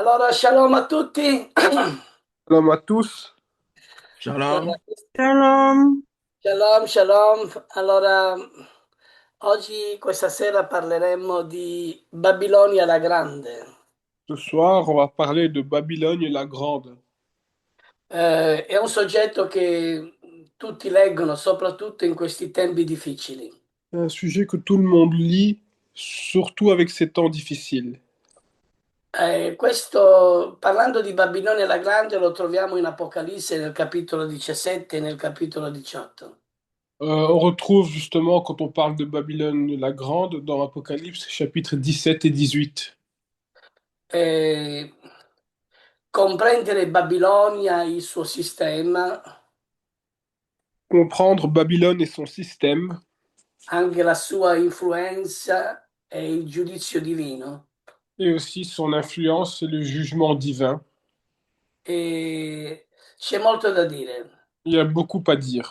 Allora, shalom a tutti. Shalom à tous. Allora, Shalom. Shalom. shalom, shalom. Allora, oggi, questa sera parleremo di Babilonia la Grande. Ce soir, on va parler de Babylone la Grande. È un soggetto che tutti leggono, soprattutto in questi tempi difficili. C'est un sujet que tout le monde lit, surtout avec ces temps difficiles. Parlando di Babilonia la Grande, lo troviamo in Apocalisse nel capitolo 17 e nel capitolo 18. On retrouve justement, quand on parle de Babylone la Grande, dans Apocalypse, chapitres 17 et 18. Eh, Comprendere Babilonia, il suo sistema, Comprendre Babylone et son système, anche la sua influenza e il giudizio divino. et aussi son influence et le jugement divin. E c'è molto da dire. Il y a beaucoup à dire.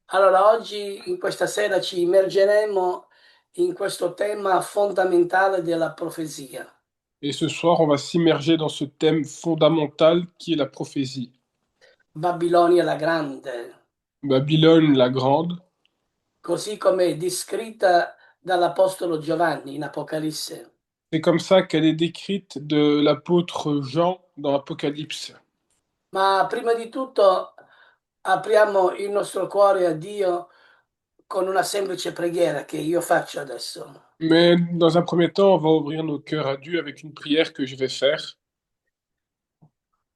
Allora, oggi, in questa sera, ci immergeremo in questo tema fondamentale della profezia. Et ce soir, on va s'immerger dans ce thème fondamental qui est la prophétie. Babilonia la Grande, Babylone la Grande, così come è descritta dall'Apostolo Giovanni in Apocalisse. c'est comme ça qu'elle est décrite de l'apôtre Jean dans l'Apocalypse. Ma prima di tutto apriamo il nostro cuore a Dio con una semplice preghiera che io faccio adesso. Mais dans un premier temps, on va ouvrir nos cœurs à Dieu avec une prière que je vais faire.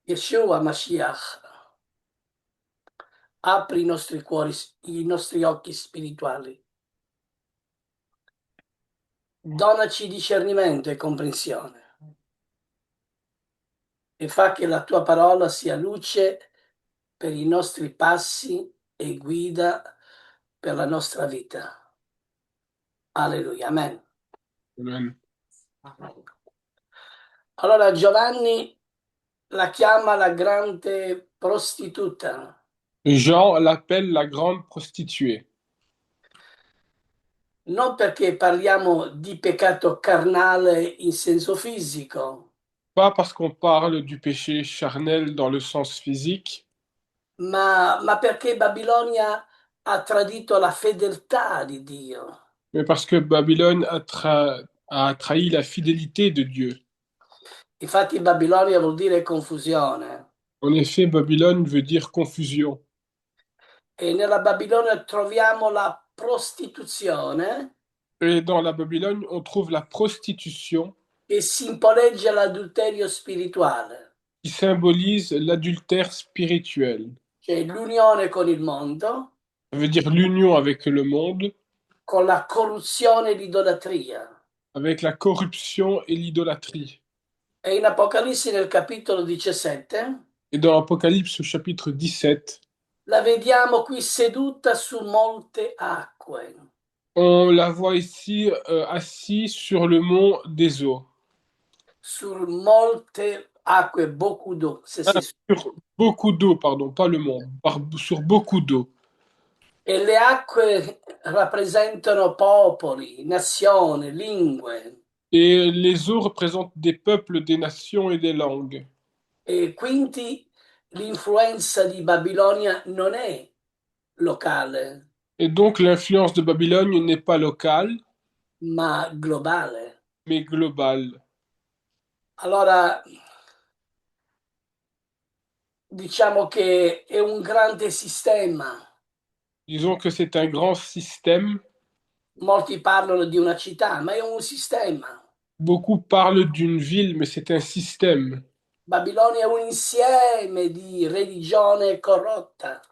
Yeshua Mashiach, apri i nostri cuori, i nostri occhi spirituali. Donaci discernimento e comprensione e fa che la tua parola sia luce per i nostri passi e guida per la nostra vita. Alleluia, amen. Amen. Allora Giovanni la chiama la grande prostituta, Jean l'appelle la grande prostituée. non perché parliamo di peccato carnale in senso fisico, Pas parce qu'on parle du péché charnel dans le sens physique, ma perché Babilonia ha tradito la fedeltà di Dio. mais parce que Babylone a trahi la fidélité de Dieu. Infatti Babilonia vuol dire confusione En effet, Babylone veut dire confusion. e nella Babilonia troviamo la prostituzione Et dans la Babylone, on trouve la prostitution che simboleggia l'adulterio spirituale, qui symbolise l'adultère spirituel. cioè l'unione con il mondo, Ça veut dire l'union avec le monde, con la corruzione e l'idolatria. avec la corruption et l'idolâtrie. E in Apocalisse nel capitolo 17 Et dans l'Apocalypse chapitre 17, la vediamo qui seduta su molte acque. on la voit ici assise sur le mont des eaux. Sur molte acque, beaucoup d'eau. Ah, sur beaucoup d'eau, pardon, pas le mont, sur beaucoup d'eau. E le acque rappresentano popoli, nazioni, lingue. Et les eaux représentent des peuples, des nations et des langues. E quindi l'influenza di Babilonia non è locale, Et donc l'influence de Babylone n'est pas locale, ma globale. mais globale. Allora, diciamo che è un grande sistema. Disons que c'est un grand système. Molti parlano di una città, ma è un sistema. Beaucoup parlent d'une ville, mais c'est un système. Babilonia è un insieme di religione corrotta,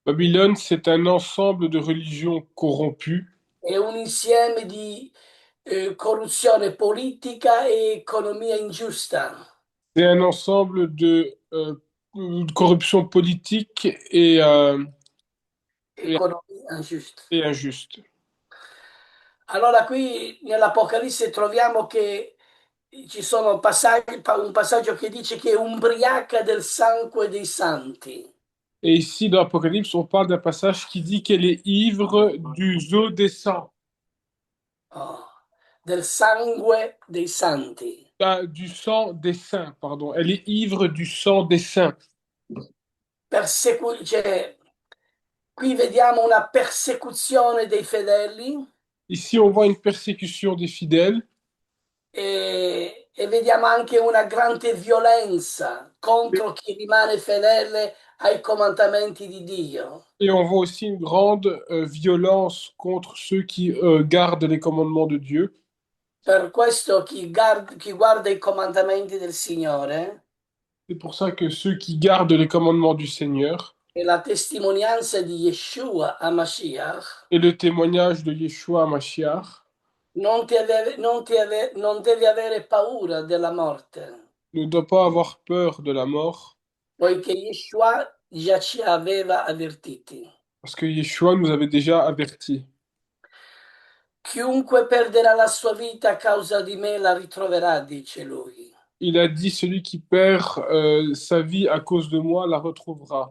Babylone, c'est un ensemble de religions corrompues. è un insieme di corruzione politica e economia ingiusta. C'est un ensemble de corruption politique et, Economia ingiusta. et injuste. Allora qui nell'Apocalisse troviamo che ci sono passaggi, un passaggio che dice che è ubriaca del sangue dei santi. Et ici, dans l'Apocalypse, on parle d'un passage qui dit qu'elle est ivre du zoo des saints, Oh, del sangue dei santi. Du sang des saints, pardon. Elle est ivre du sang des saints. Cioè, qui vediamo una persecuzione dei fedeli Ici, on voit une persécution des fidèles e vediamo anche una grande violenza contro chi rimane fedele ai comandamenti di Dio. et on voit aussi une grande violence contre ceux qui gardent les commandements de Dieu. Per questo chi guarda i comandamenti del Signore C'est pour ça que ceux qui gardent les commandements du Seigneur e la testimonianza di Yeshua a Mashiach et le témoignage de Yeshua Mashiach non devi avere paura della morte, ne doit pas avoir peur de la mort poiché Yeshua già ci aveva avvertiti. parce que Yeshua nous avait déjà avertis. Chiunque perderà la sua vita a causa di me la ritroverà, dice lui. Il a dit, celui qui perd sa vie à cause de moi la retrouvera.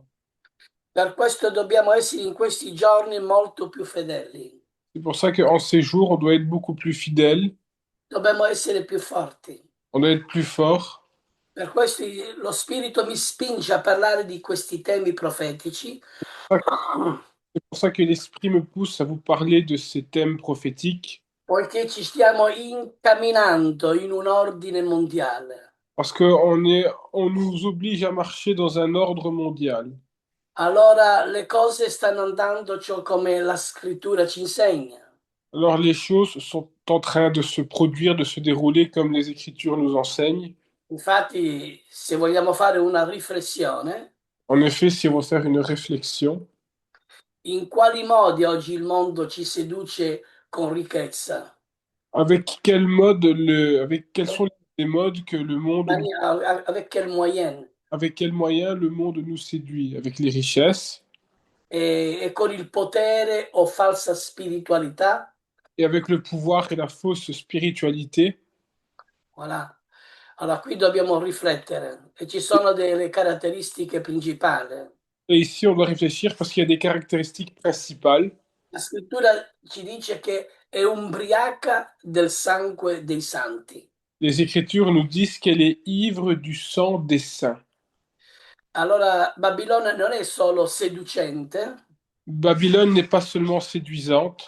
Per questo dobbiamo essere in questi giorni molto più fedeli, C'est pour ça qu'en ces jours, on doit être beaucoup plus fidèle, dobbiamo essere più forti. on doit être plus fort. Per questo lo Spirito mi spinge a parlare di questi temi profetici, C'est pour ça que l'Esprit me pousse à vous parler de ces thèmes prophétiques, poiché ci stiamo incamminando in un ordine mondiale. parce on nous oblige à marcher dans un ordre mondial. Allora le cose stanno andando ciò come la scrittura ci insegna. Alors les choses sont en train de se produire, de se dérouler comme les Écritures nous enseignent. Infatti, se vogliamo fare una riflessione, En effet, si on veut faire une réflexion, in quali modi oggi il mondo ci seduce con ricchezza? avec quels sont les modes que le monde, Avec quel moyen? avec quels moyens le monde nous séduit, avec les richesses E con il potere o falsa spiritualità? et avec le pouvoir et la fausse spiritualité. Voilà. Allora, qui dobbiamo riflettere e ci sono delle caratteristiche principali. Et ici, on doit réfléchir parce qu'il y a des caractéristiques principales. La scrittura ci dice che è ubriaca del sangue dei santi. Les Écritures nous disent qu'elle est ivre du sang des saints. Allora, Babilone non è solo seducente, Babylone n'est pas seulement séduisante,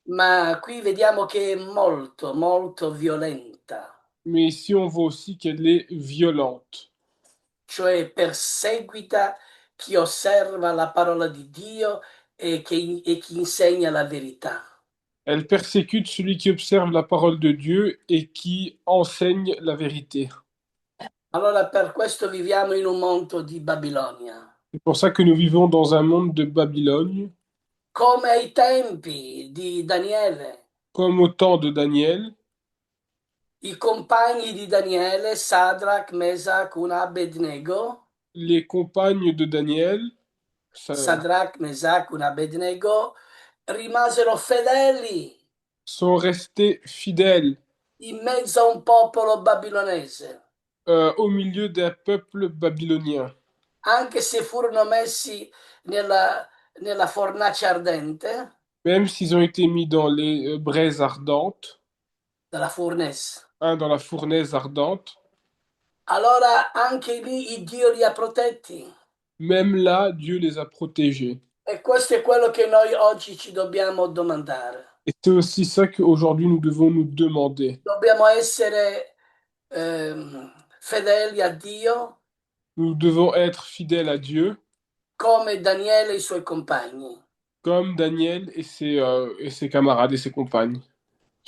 ma qui vediamo che è molto, molto violenta, mais ici, on voit aussi qu'elle est violente. cioè perseguita chi osserva la parola di Dio e chi insegna la verità. Elle persécute celui qui observe la parole de Dieu et qui enseigne la vérité. Allora, per questo viviamo in un mondo di Babilonia. C'est pour ça que nous vivons dans un monde de Babylone, Come ai tempi di Daniele, comme au temps de Daniel. i compagni di Daniele, Sadrach, Mesach, Abednego, Les compagnes de Daniel Sadrach, Mesach, Abednego, rimasero fedeli sont restés fidèles in mezzo a un popolo babilonese, au milieu d'un peuple babylonien. anche se furono messi nella fornace ardente, Même s'ils ont été mis dans les braises ardentes, della furnace. dans la fournaise ardente, Allora anche lì il Dio li ha protetti. même là, Dieu les a protégés. E questo è quello che noi oggi ci dobbiamo domandare. Et c'est aussi ça qu'aujourd'hui nous devons nous demander. Dobbiamo essere fedeli a Dio Nous devons être fidèles à Dieu, come Daniele e i suoi compagni. comme Daniel et ses camarades et ses compagnes.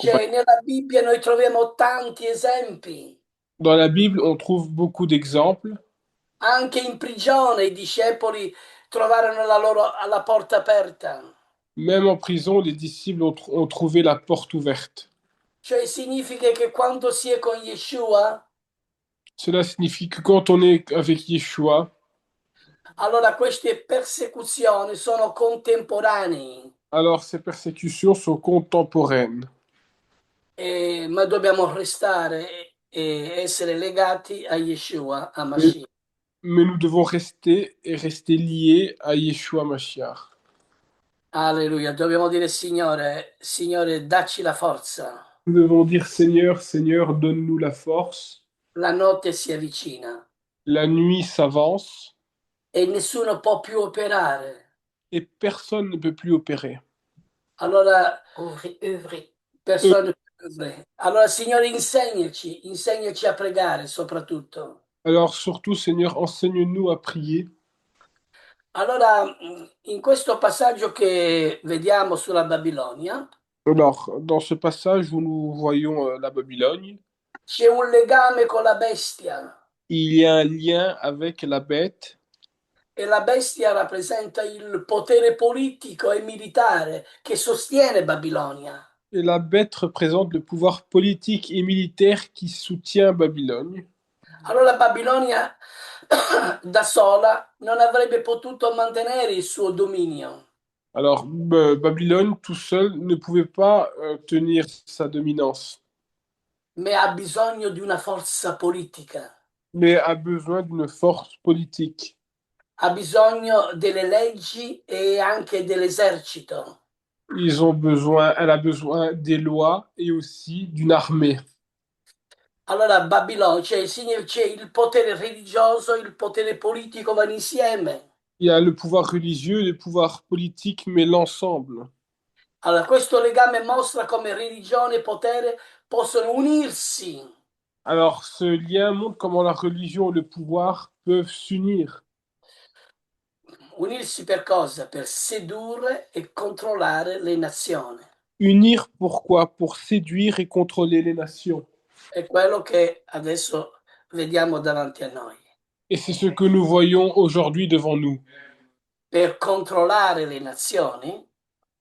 Cioè, nella Bibbia noi troviamo tanti esempi. Dans la Bible, on trouve beaucoup d'exemples. Anche in prigione i discepoli trovarono la porta aperta. Même en prison, les disciples ont trouvé la porte ouverte. Cioè, significa che quando si è con Yeshua, Cela signifie que quand on est avec Yeshua, allora queste persecuzioni sono contemporanee, alors ces persécutions sont contemporaines. ma dobbiamo restare e essere legati a Yeshua, a Mais, Mashiach. mais nous devons rester liés à Yeshua Mashiach. Alleluia, dobbiamo dire Signore, Signore, dacci la forza. Nous devons dire Seigneur, Seigneur, donne-nous la force. La notte si avvicina La nuit s'avance e nessuno può più operare. et personne ne peut plus opérer. Allora, Euh, persone povere. Allora, Signore, insegnaci a pregare soprattutto. alors surtout, Seigneur, enseigne-nous à prier. Allora, in questo passaggio che vediamo sulla Babilonia, Alors, dans ce passage où nous voyons la Babylone, c'è un legame con la bestia il y a un lien avec la bête e la bestia rappresenta il potere politico e militare che sostiene Babilonia. et la bête représente le pouvoir politique et militaire qui soutient Babylone. Allora, Babilonia da sola non avrebbe potuto mantenere il suo dominio. Alors, Babylone tout seul ne pouvait pas tenir sa dominance, Ma ha bisogno di una forza politica, mais a besoin d'une force politique. ha bisogno delle leggi e anche dell'esercito. Elle a besoin des lois et aussi d'une armée. Allora, Babilonia, c'è il potere religioso, il potere politico vanno insieme. Il y a le pouvoir religieux et le pouvoir politique, mais l'ensemble. Allora, questo legame mostra come religione e potere possono unirsi. Alors, ce lien montre comment la religion et le pouvoir peuvent s'unir. Unirsi per cosa? Per sedurre e controllare le nazioni. Unir pourquoi? Pour séduire et contrôler les nations. È quello che adesso vediamo davanti a noi. Et c'est ce que nous voyons aujourd'hui devant nous. Per controllare le nazioni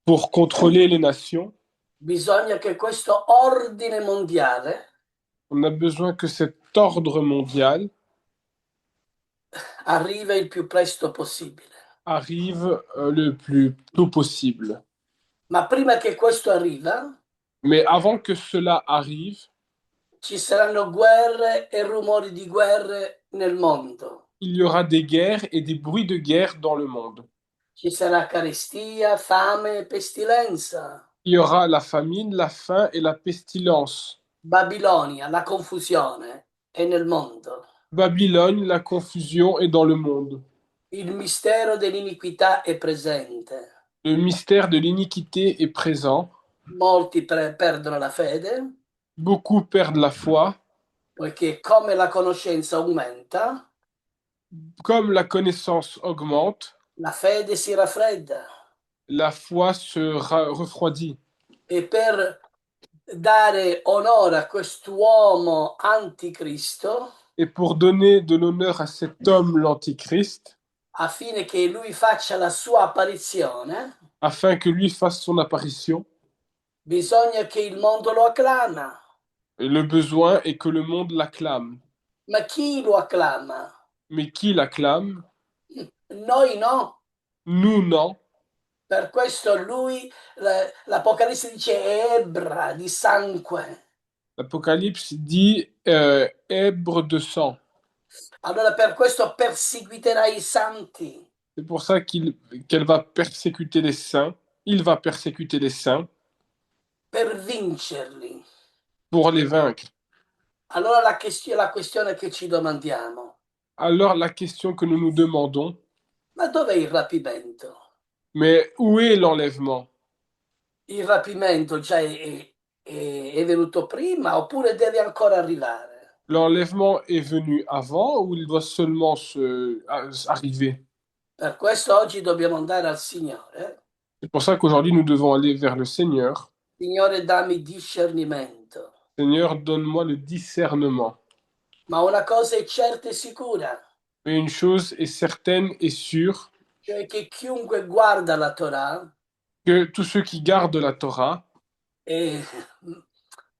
Pour contrôler les nations, bisogna che questo ordine mondiale on a besoin que cet ordre mondial arrivi il più presto possibile. arrive le plus tôt possible. Ma prima che questo arriva, Mais avant que cela arrive, ci saranno guerre e rumori di guerre nel mondo. il y aura des guerres et des bruits de guerre dans le monde. Ci sarà carestia, fame, pestilenza. Il y aura la famine, la faim et la pestilence. Babilonia, la confusione è nel mondo. Babylone, la confusion est dans le monde. Il mistero dell'iniquità è presente. Le mystère de l'iniquité est présent. Molti perdono la fede, Beaucoup perdent la foi. poiché come la conoscenza aumenta, Comme la connaissance augmente, la fede si raffredda. la foi se refroidit. E per dare onore a quest'uomo anticristo, Et pour donner de l'honneur à cet homme, l'Antichrist, affinché che lui faccia la sua apparizione, afin que lui fasse son apparition, bisogna che il mondo lo acclama. le besoin est que le monde l'acclame. Ma chi lo acclama? Mais qui l'acclame? Noi no. Nous, non. Per questo lui, l'Apocalisse dice ebbra di sangue. L'Apocalypse dit èbre de sang. Allora per questo perseguiterà i santi. C'est pour ça qu'elle va persécuter les saints. Il va persécuter les saints Per vincerli. pour les vaincre. Allora la questione che ci domandiamo, Alors la question que nous nous demandons, ma dov'è il rapimento? mais où est l'enlèvement? Il rapimento già è venuto prima oppure deve ancora arrivare? L'enlèvement est venu avant ou il doit seulement arriver? Per questo oggi dobbiamo andare al Signore. C'est pour ça qu'aujourd'hui nous devons aller vers le Seigneur. Signore, dammi discernimento. Seigneur, donne-moi le discernement. Ma una cosa è certa e sicura, Mais une chose est certaine et sûre, cioè che chiunque guarda la Torah que tous ceux qui gardent la Torah e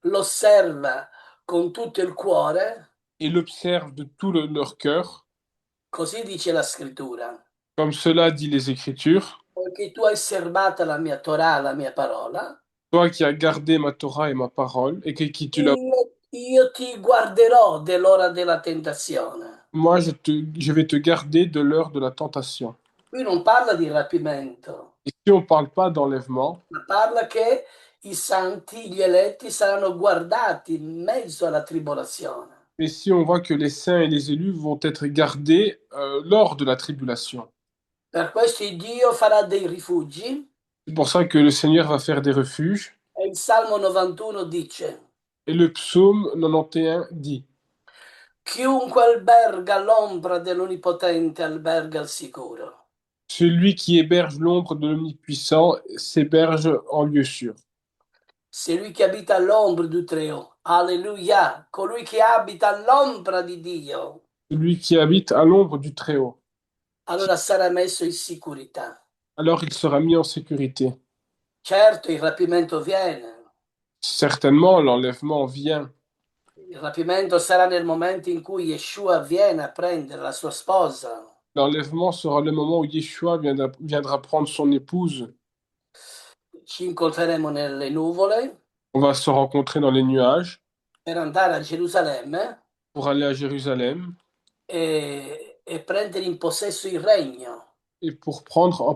l'osserva con tutto il cuore, et l'observent de tout leur cœur, così dice la scrittura. comme cela dit les Écritures, Poiché tu hai serbato la mia Torah, la mia parola, toi qui as gardé ma Torah et ma parole, et qui tu l'as, io ti guarderò dell'ora della tentazione. moi je vais te garder de l'heure de la tentation. Qui non parla di rapimento, Et si on ne parle pas d'enlèvement, ma parla che i santi, gli eletti saranno guardati in mezzo alla tribolazione. Mais si on voit que les saints et les élus vont être gardés lors de la tribulation. Per questo il Dio farà dei rifugi C'est pour ça que le Seigneur va faire des refuges. e il Salmo 91 dice, Et le psaume 91 dit, chiunque alberga all'ombra dell'Onnipotente alberga al sicuro. celui qui héberge l'ombre de l'Omnipuissant s'héberge en lieu sûr. Celui che abita all'ombra du Treo, alleluia, colui che abita all'ombra di Dio, Celui qui habite à l'ombre du Très-Haut. allora sarà messo in sicurezza. Alors il sera mis en sécurité. Certo, il rapimento viene. Certainement, l'enlèvement vient. Il rapimento sarà nel momento in cui Yeshua viene a prendere la sua sposa. L'enlèvement sera le moment où Yeshua viendra prendre son épouse. Ci incontreremo nelle nuvole On va se rencontrer dans les nuages per andare a Gerusalemme pour aller à Jérusalem e prendere in possesso il regno. et pour prendre en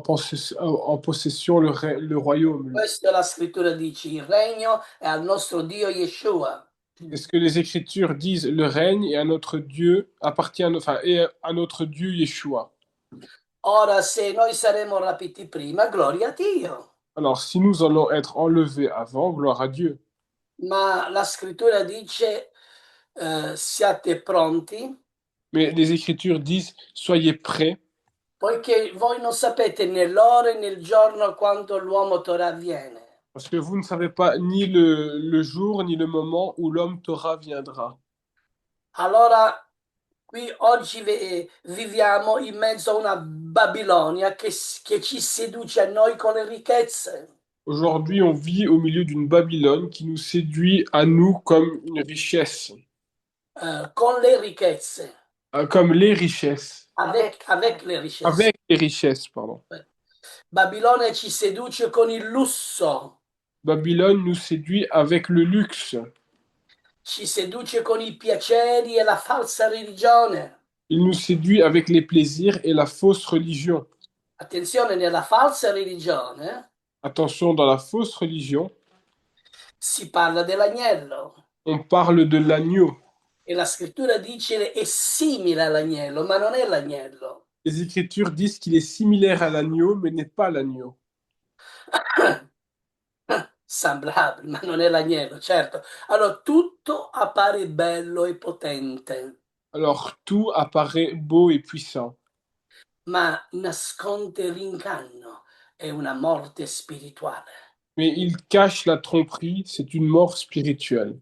possession le royaume. Questo la scrittura dice, il regno è al nostro Dio Yeshua. Et ce que les Écritures disent, le règne et à notre Dieu appartient, enfin, et à notre Dieu Yeshua. Ora, se noi saremo rapiti prima, gloria a Dio. Alors, si nous allons être enlevés avant, gloire à Dieu. Ma la scrittura dice, siate pronti, Mais les Écritures disent, soyez prêts, poiché voi non sapete né l'ora né il giorno quando l'uomo Torah viene. parce que vous ne savez pas ni le jour ni le moment où l'homme Torah viendra. Allora, qui oggi viviamo in mezzo a una Babilonia che ci seduce a noi con le ricchezze, Aujourd'hui, on vit au milieu d'une Babylone qui nous séduit à nous comme une richesse, con le ricchezze, comme les richesses, avec le richesse. avec les richesses, pardon. Babilonia ci seduce con il lusso, Babylone nous séduit avec le luxe. ci seduce con i piaceri e la falsa religione. Il nous séduit avec les plaisirs et la fausse religion. Attenzione, nella falsa religione Attention, dans la fausse religion, si parla dell'agnello on parle de l'agneau. e la scrittura dice è simile all'agnello, ma non è l'agnello. Les Écritures disent qu'il est similaire à l'agneau, mais n'est pas l'agneau. Sembrabile, ma non è l'agnello, certo. Allora tutto appare bello e potente, Alors tout apparaît beau et puissant, ma nasconde l'inganno e una morte spirituale. mais il cache la tromperie, c'est une mort spirituelle.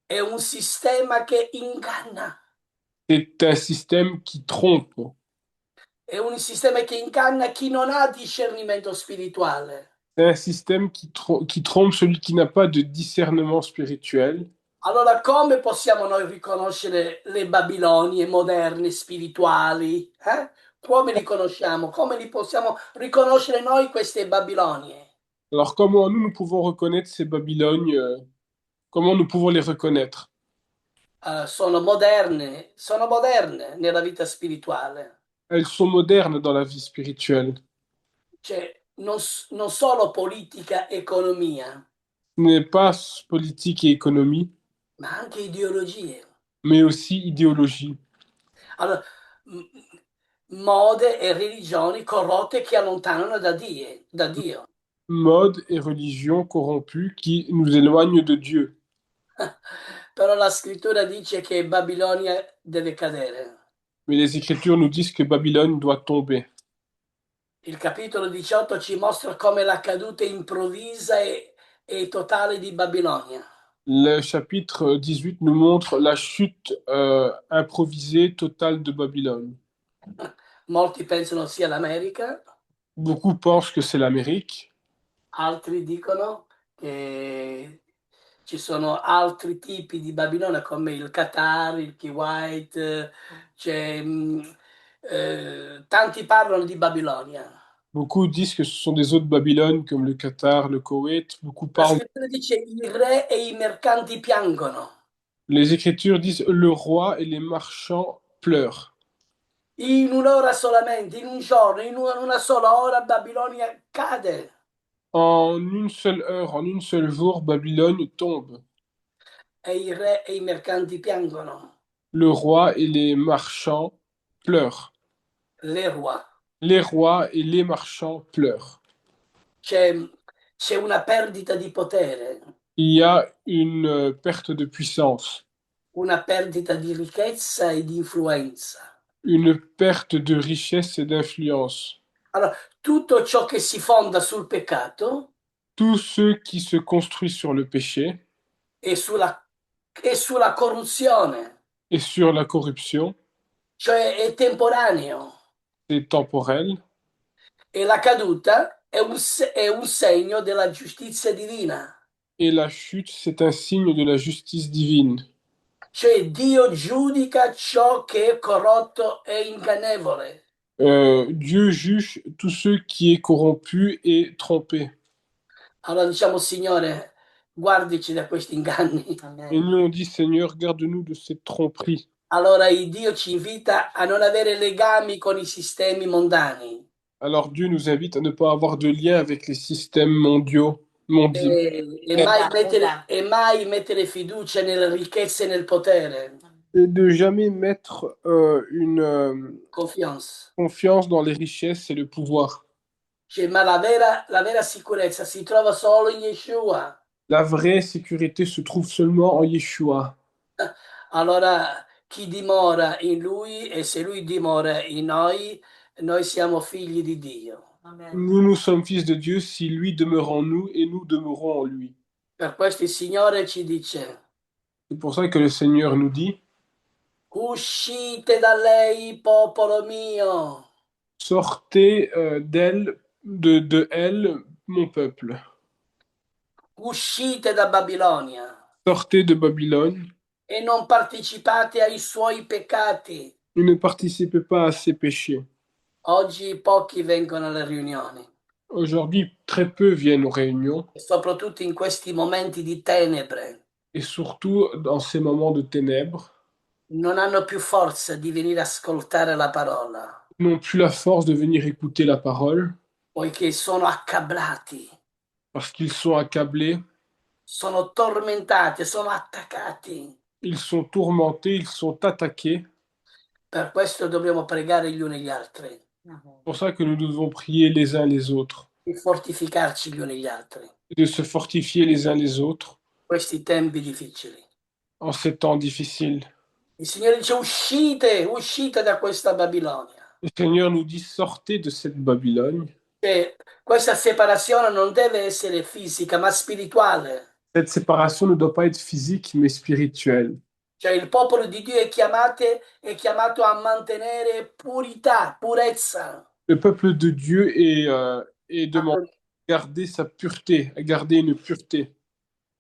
È un sistema che inganna, C'est un système qui trompe. è un sistema che inganna chi non ha discernimento spirituale. C'est un système qui trompe celui qui n'a pas de discernement spirituel. Allora, come possiamo noi riconoscere le Babilonie moderne, spirituali? Eh? Come li conosciamo? Come li possiamo riconoscere noi queste Babilonie? Alors comment nous pouvons reconnaître ces Babylonies, comment nous pouvons les reconnaître? Sono moderne nella vita spirituale. Elles sont modernes dans la vie spirituelle. Cioè, non solo politica, economia, Ce n'est pas politique et économie, ma anche ideologie. mais aussi idéologie. Allora, mode e religioni corrotte che allontanano da Dio. Mode et religion corrompue qui nous éloignent de Dieu. Però la scrittura dice che Babilonia deve cadere. Mais les Écritures nous disent que Babylone doit tomber. Il capitolo 18 ci mostra come la caduta improvvisa e totale di Babilonia. Le chapitre 18 nous montre la chute improvisée totale de Babylone. Molti pensano sia l'America, Beaucoup pensent que c'est l'Amérique. altri dicono che ci sono altri tipi di Babilonia come il Qatar, il Kuwait, tanti parlano di Babilonia. Beaucoup disent que ce sont des autres Babylone comme le Qatar, le Koweït. Beaucoup La parlent. scrittura dice i re e i mercanti piangono. Les Écritures disent le roi et les marchands pleurent. In un'ora solamente, in un giorno, in una sola ora Babilonia cade. En une seule heure, en une seule jour, Babylone tombe. e il re e i mercanti piangono, Le roi et les marchands pleurent. les rois. Les rois et les marchands pleurent. C'è, c'è una perdita di potere, Il y a une perte de puissance, una perdita di ricchezza e di influenza. une perte de richesse et d'influence. Allora, tutto ciò che si fonda sul peccato Tous ceux qui se construisent sur le péché e sulla corruzione, et sur la corruption, cioè è temporaneo. c'est temporel, E la caduta è un segno della giustizia divina. et la chute, c'est un signe de la justice divine. Cioè Dio giudica ciò che è corrotto e ingannevole. Dieu juge tout ce qui est corrompu et trompé. Allora diciamo, Signore, guardici da questi inganni. Et nous, on dit, Seigneur, garde-nous de cette tromperie. Allora il Dio ci invita a non avere legami con i sistemi mondani Alors Dieu nous invite à ne pas avoir de lien avec les systèmes mondiaux, mondiaux, e mai mettere fiducia nelle ricchezze e nel potere. et de jamais mettre une Confiance. confiance dans les richesses et le pouvoir. Cioè, ma la vera sicurezza si trova solo in Yeshua. La vraie sécurité se trouve seulement en Yeshua. Allora, chi dimora in Lui e se Lui dimora in noi, noi siamo figli di Dio. Nous, nous sommes fils de Dieu si lui demeure en nous et nous demeurons en lui. Per questo il Signore ci dice, C'est pour ça que le Seigneur nous dit, uscite da lei, popolo mio, sortez d'elle, de elle, mon peuple. uscite da Babilonia Sortez de Babylone e non partecipate ai suoi peccati. et ne participez pas à ses péchés. Oggi pochi vengono alle riunioni, Aujourd'hui, très peu viennent aux réunions e soprattutto in questi momenti di tenebre. et surtout dans ces moments de ténèbres, Non hanno più forza di venire a ascoltare la parola, n'ont plus la force de venir écouter la parole poiché sono accablati, parce qu'ils sont accablés, sono tormentati, sono attaccati. ils sont tourmentés, ils sont attaqués. Per questo dobbiamo pregare gli uni gli altri C'est pour ça que nous devons prier les uns les autres, e fortificarci gli uni gli altri. et de se fortifier les uns les autres Questi tempi difficili. en ces temps difficiles. Il Signore dice uscite, uscite da questa Babilonia. Le Seigneur nous dit, sortez de cette Babylone. E questa separazione non deve essere fisica, ma spirituale. Cette séparation ne doit pas être physique, mais spirituelle. Cioè il popolo di Dio è chiamato a mantenere purità, purezza. Le peuple de Dieu est demandé à garder sa pureté, à garder une pureté,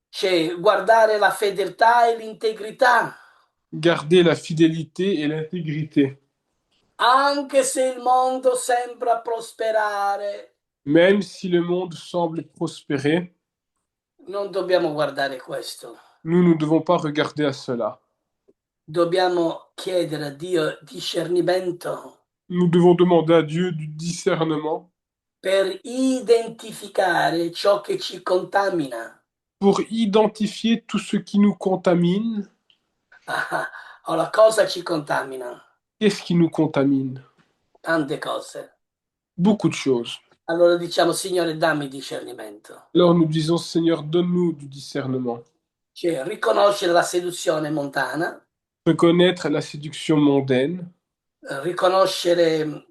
Cioè guardare la fedeltà e l'integrità, garder la fidélité et l'intégrité. anche se il mondo sembra prosperare. Même si le monde semble prospérer, Non dobbiamo guardare questo. nous ne devons pas regarder à cela. Dobbiamo chiedere a Dio discernimento Nous devons demander à Dieu du discernement per identificare ciò che ci contamina. pour identifier tout ce qui nous contamine. Ah, la cosa ci contamina? Qu'est-ce qui nous contamine? Tante cose. Beaucoup de choses. Allora diciamo, Signore, dammi discernimento. Alors nous disons, Seigneur, donne-nous du discernement. Cioè, riconoscere la seduzione montana, Reconnaître la séduction mondaine, riconoscere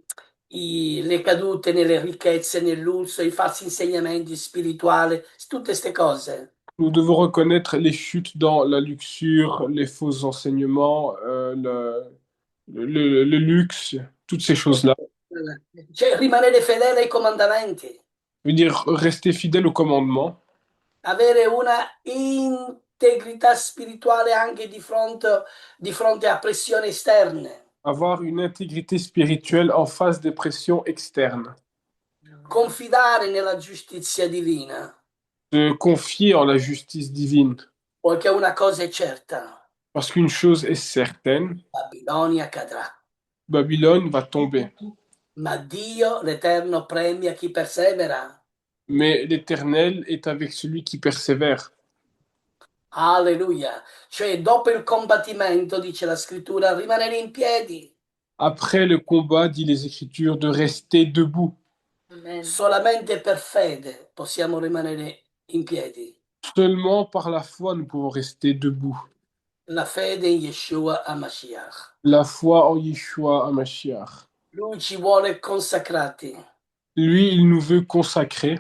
le cadute nelle ricchezze, nell'uso, i falsi insegnamenti spirituali, tutte queste cose. nous devons reconnaître les chutes dans la luxure, les faux enseignements, le luxe, toutes ces choses-là. Cioè, rimanere fedele ai comandamenti, Je veux dire, rester fidèle au commandement, avere una integrità spirituale anche di fronte a pressioni esterne, avoir une intégrité spirituelle en face des pressions externes, confidare nella giustizia divina, se confier en la justice divine. poiché una cosa è certa, Parce qu'une chose est certaine, Babilonia cadrà, Babylone va tomber. ma Dio, l'Eterno, premia chi persevera. Mais l'Éternel est avec celui qui persévère. Alleluia. Cioè, dopo il combattimento, dice la scrittura, rimanere in piedi. Après le combat, dit les Écritures, de rester debout. Solamente per fede possiamo rimanere in piedi. Seulement par la foi, nous pouvons rester debout. La fede in Yeshua HaMashiach. La foi en Yeshua HaMashiach. Lui ci vuole consacrati, Lui, il nous veut consacrer,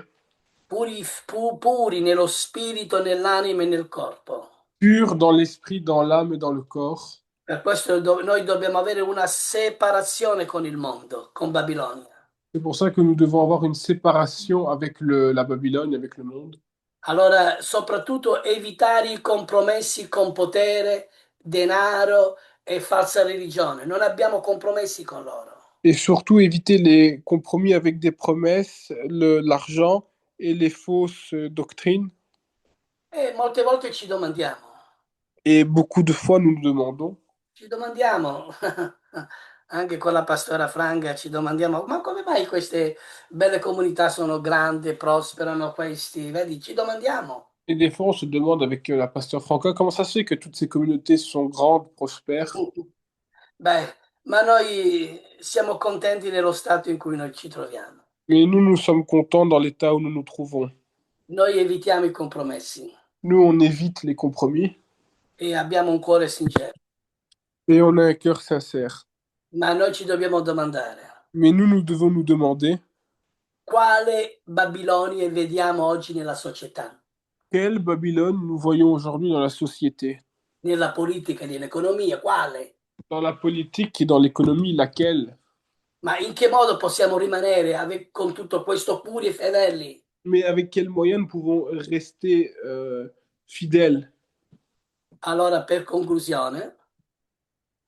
puri nello spirito, nell'anima e nel corpo. purs dans l'esprit, dans l'âme et dans le corps. Per questo noi dobbiamo avere una separazione con il mondo, con Babilonia. C'est pour ça que nous devons avoir une séparation avec la Babylone, avec le monde. Allora, soprattutto evitare i compromessi con potere, denaro e falsa religione. Non abbiamo compromessi con loro. Et surtout éviter les compromis avec des promesses, l'argent et les fausses doctrines. E molte volte ci domandiamo, Et beaucoup de fois, nous nous demandons, ci domandiamo, anche con la pastora Franga, ci domandiamo, ma come mai queste belle comunità sono grandi, prosperano questi? Vedi, ci domandiamo. et des fois on se demande avec la pasteur Franca, comment ça se fait que toutes ces communautés sont grandes, prospèrent, Beh, ma noi siamo contenti nello stato in cui noi ci troviamo. mais nous sommes contents dans l'état où nous nous trouvons. Noi evitiamo i compromessi Nous, on évite les compromis e abbiamo un cuore sincero, et on a un cœur sincère. ma noi ci dobbiamo domandare Mais nous devons nous demander, quale Babilonia vediamo oggi nella società, quelle Babylone nous voyons aujourd'hui dans la société, nella politica, nell'economia, quale? dans la politique et dans l'économie, laquelle? Ma in che modo possiamo rimanere con tutto questo puri e fedeli? Mais avec quels moyens nous pouvons rester fidèles? Allora, per conclusione,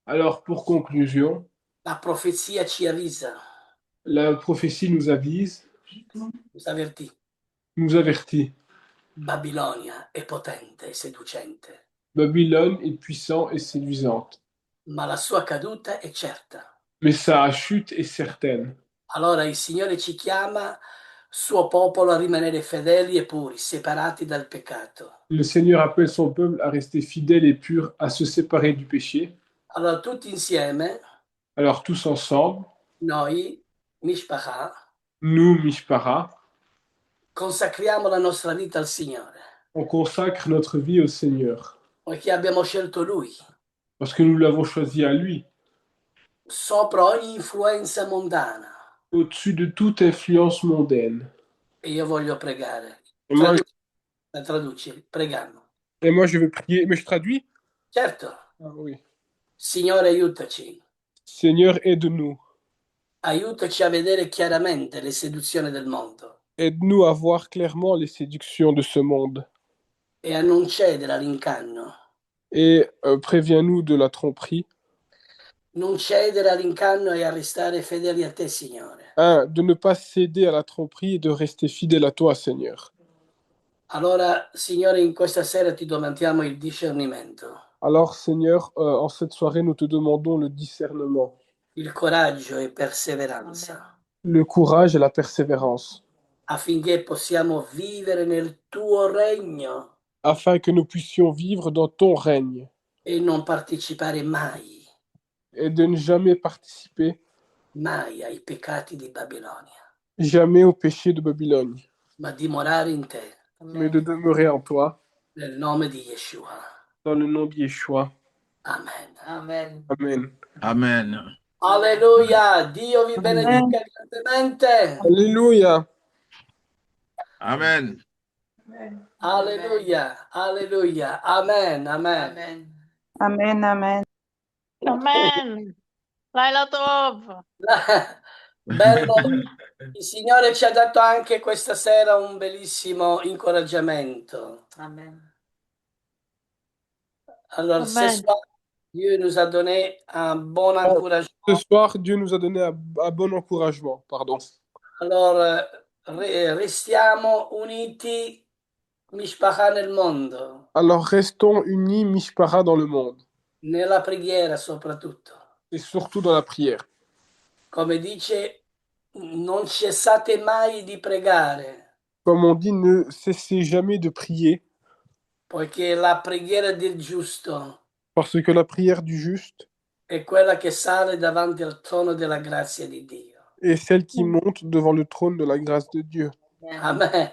Alors, pour conclusion, la profezia ci avvisa, la prophétie nous avise, nous avertit. Babilonia è potente e seducente, Babylone est puissante et séduisante, ma la sua caduta è certa. mais sa chute est certaine. Allora il Signore ci chiama, suo popolo, a rimanere fedeli e puri, separati dal peccato. Le Seigneur appelle son peuple à rester fidèle et pur, à se séparer du péché. Allora tutti insieme, Alors, tous ensemble, noi, Mishpacha, nous, Mishpara, consacriamo la nostra vita al Signore, on consacre notre vie au Seigneur, poiché abbiamo scelto Lui, parce que nous l'avons choisi à lui, sopra ogni influenza mondana. au-dessus de toute influence mondaine. E io voglio pregare. Et moi, Traduci, pregando. et moi, je vais prier, mais je traduis? Certo, Ah oui. Signore, aiutaci. Seigneur, aide-nous. Aiutaci a vedere chiaramente le seduzioni del mondo Aide-nous à voir clairement les séductions de ce monde. e a non cedere all'incanno. Et préviens-nous de la tromperie. Non cedere all'incanno e a restare fedeli a te, Signore. De ne pas céder à la tromperie et de rester fidèle à toi, Seigneur. Allora, Signore, in questa sera ti domandiamo il discernimento, Alors, Seigneur, en cette soirée, nous te demandons le discernement, il coraggio e perseveranza, le courage et la persévérance, affinché possiamo vivere nel tuo regno afin que nous puissions vivre dans ton règne e non partecipare mai, et de ne jamais participer, mai ai peccati di Babilonia, jamais au péché de Babylone, ma dimorare in te, mais de demeurer en toi, nel nome di Yeshua. dans le nom de Yeshua. Amen. Amen. Amen. Amen. Alleluia, Dio vi Amen. benedica grandemente. Alléluia. Amen. Alleluia, alleluia. Amen, amen. Amen. Amen, amen. Amen. Laila Tov. Bello, il Signore ci ha dato anche questa sera un bellissimo incoraggiamento. Amen. Alors, ce Amen. soir, Dieu nous a donné un bon Ce encouragement. soir, Dieu nous a donné un bon encouragement. Pardon. Alors, restiamo uniti, Mishpacha nel mondo, Alors, restons unis, Mishpara, dans le monde, nella preghiera soprattutto. et surtout dans la prière. Come dice, non cessate mai di pregare. Comme on dit, ne cessez jamais de prier, poiché la preghiera del giusto parce que la prière du juste è quella che sale davanti al trono della grazia di Dio. est celle qui monte devant le trône de la grâce de Dieu. Amen.